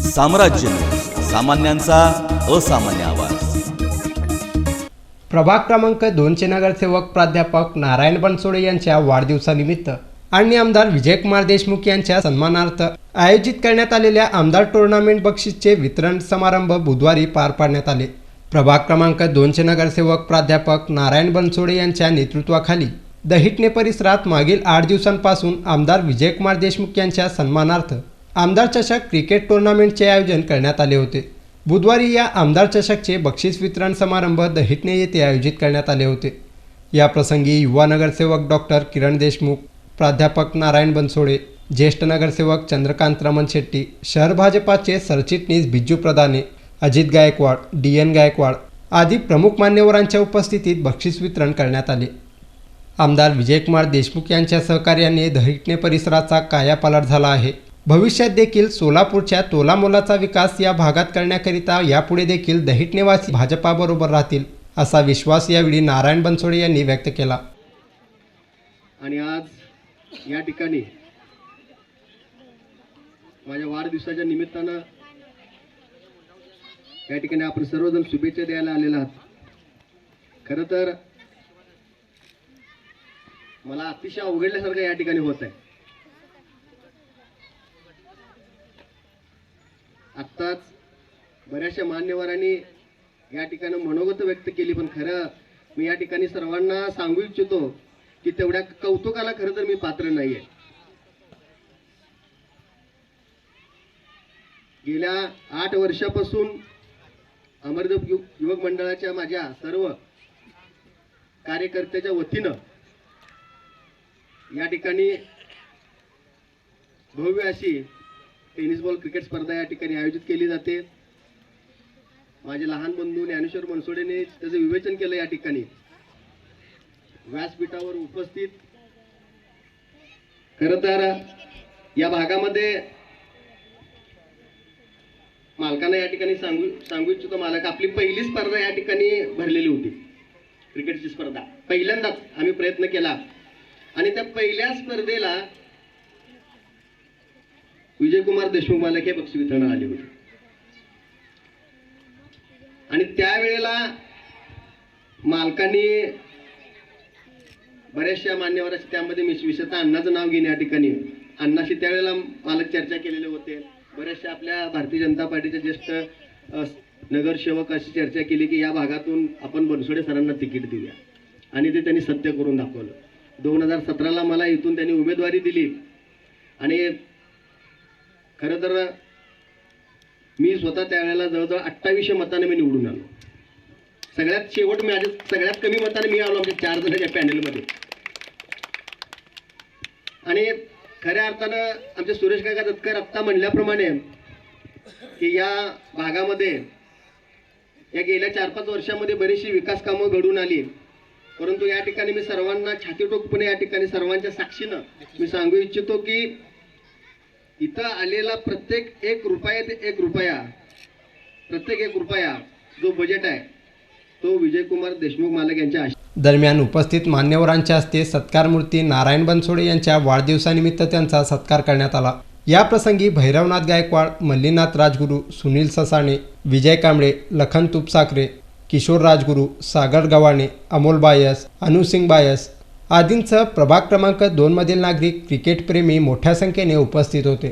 साम्राज्य न्यूज, सामान्यांचा असामान्य आवाज। प्रभाग क्रमांक 2चे नगरसेवक प्राध्यापक नारायण बनसोडे यांच्या वाढदिवसानिमित्त आणि आमदार विजयकुमार देशमुख यांच्या सन्मानार्थ आयोजित करण्यात आलेल्या आमदार टूर्नामेंट बक्षीसचे वितरण समारंभ बुधवारी पार पाडण्यात आले। प्रभाग क्रमांक 2चे नगरसेवक प्राध्यापक नारायण बनसोडे यांच्या नेतृत्वाखाली दहिटणे परिसरात मागील 8 दिवसांपासून आमदार विजयकुमार देशमुख यांच्या सन्मानार्थ आमदार चषक क्रिकेट टूर्नामेंटचे आयोजन करण्यात आले होते। बुधवारी या आमदार चषकचे बक्षीस वितरण समारंभ दहिटणे येथे आयोजित करण्यात आले होते। या प्रसंगी युवा नगरसेवक डॉक्टर किरण देशमुख, प्राध्यापक नारायण बनसोडे, ज्येष्ठ नगरसेवक चंद्रकांत रमण शेट्टी, शहर भाजपाचे सरचिटणीस बिज्जू प्रधाने, अजित गायकवाड, DN गायकवाड आदी प्रमुख मान्यवरांच्या उपस्थितीत बक्षीस वितरण करण्यात आले। आमदार विजयकुमार देशमुख यांच्या सहकार्याने दहिटणे परिसराचा कायापालट झाला आहे। भविष्यात देखील सोलापूरच्या तोलामोलाचा विकास या भागात करण्याकरिता यापुढे देखील दहिटणेवासी भाजपाबरोबर राहतील असा विश्वास यावेळी नारायण बनसोडे यांनी व्यक्त केला। आणि आज या ठिकाणी माझ्या वाढदिवसाच्या निमित्तानं या ठिकाणी आपण सर्वजण शुभेच्छा द्यायला आलेला आहात। खरं तर मला अतिशय अवघडल्यासारखं या ठिकाणी होत आहे। आत्ताच बऱ्याचशा मान्यवरांनी या ठिकाणी मनोगत व्यक्त केली, पण खरं मी या ठिकाणी सर्वांना सांगू इच्छितो की तेवढ्या कौतुकाला खरं तर मी पात्र नाहीये। गेल्या 8 वर्षापासून अमरदेव युवक मंडळाच्या माझ्या सर्व कार्यकर्त्याच्या वतीनं या ठिकाणी भव्य अशी टेनिस बॉल क्रिकेट स्पर्धा या ठिकाणी आयोजित केली जाते। माझे लहान बंधू ज्ञानेश्वर बनसोडेने त्याचं विवेचन केलं। या ठिकाणी व्यासपीठावर उपस्थित खरं तर या भागामध्ये मालकांना या ठिकाणी सांगू इच्छितो, मालक आपली पहिली स्पर्धा या ठिकाणी भरलेली होती, क्रिकेटची स्पर्धा पहिल्यांदाच आम्ही प्रयत्न केला आणि त्या पहिल्या स्पर्धेला विजयकुमार देशमुख मालक हे बक्षीस वितरण आले होते। आणि त्यावेळेला मालकांनी बऱ्याचशा मान्यवरांशी, त्यामध्ये विशेषतः अण्णाचं नाव घेणे, या ठिकाणी अण्णाशी त्यावेळेला मालक चर्चा केलेले होते। बऱ्याचशा आपल्या भारतीय जनता पार्टीच्या ज्येष्ठ नगरसेवक अशी चर्चा केली की या भागातून आपण बनसोडे सरांना तिकीट देऊया, आणि ते त्यांनी सत्य करून दाखवलं। 2017ला मला इथून त्यांनी उमेदवारी दिली आणि खरं तर मी स्वतः त्यावेळेला जवळजवळ 2800 मताने मी निवडून आलो। सगळ्यात शेवट सगळ्यात कमी मताने मी आलो आमच्या 4 जणांच्या पॅनलमध्ये। आणि खऱ्या अर्थानं आमचे सुरेश काका दत्तकर आत्ता म्हणल्याप्रमाणे की या भागामध्ये या गेल्या 4-5 वर्षामध्ये बरीचशी विकास कामं घडून आली, परंतु या ठिकाणी मी सर्वांना छातीटोकपणे या ठिकाणी सर्वांच्या साक्षीनं मी सांगू इच्छितो की इथं आलेला प्रत्येक 1 रुपया ते 1 रुपया, प्रत्येक 1 रुपया जो बजेट आहे तो विजयकुमार देशमुख मालक यांच्या दरम्यान उपस्थित मान्यवरांच्या हस्ते सत्कारमूर्ती नारायण बनसोडे यांच्या वाढदिवसानिमित्त त्यांचा सत्कार करण्यात आला। या प्रसंगी भैरवनाथ गायकवाड, मल्लीनाथ राजगुरू, सुनील ससाणे, विजय कांबळे, लखन तुपसाकरे, किशोर राजगुरू, सागर गव्हाणे, अमोल बायस, अनुसिंग बायस आदींसह प्रभाग क्रमांक 2 मधील नागरिक, क्रिकेटप्रेमी मोठ्या संख्येने उपस्थित होते।